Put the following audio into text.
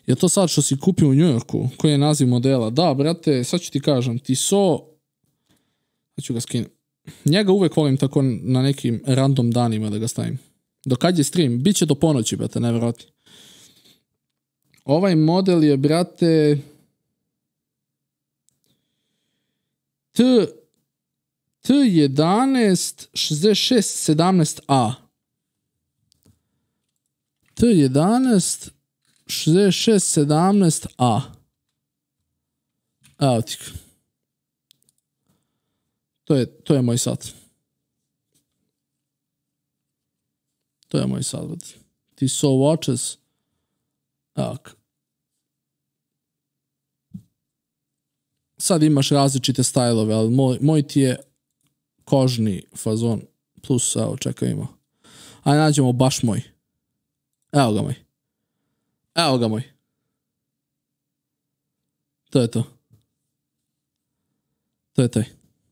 Je to sad što si kupio u Njujorku? Koji je naziv modela? Da, brate, sad ću ti kažem. Tissot, sad ću ga skinem. Njega uvek volim tako na nekim random danima da ga stavim. Do kad je stream? Biće do ponoći, brate, nevjerojatno. Ovaj model je, brate, T11 66 17A. T11 66 17A. Evo ti. To je moj sat. To je moj sat. Tissot watches. Evo. Sad imaš različite stajlove, ali moj ti je kožni fazon. Plus, evo, čekaj ima. Ajde nađemo baš moj. Evo ga moj. Evo ga moj. To je to. To je taj.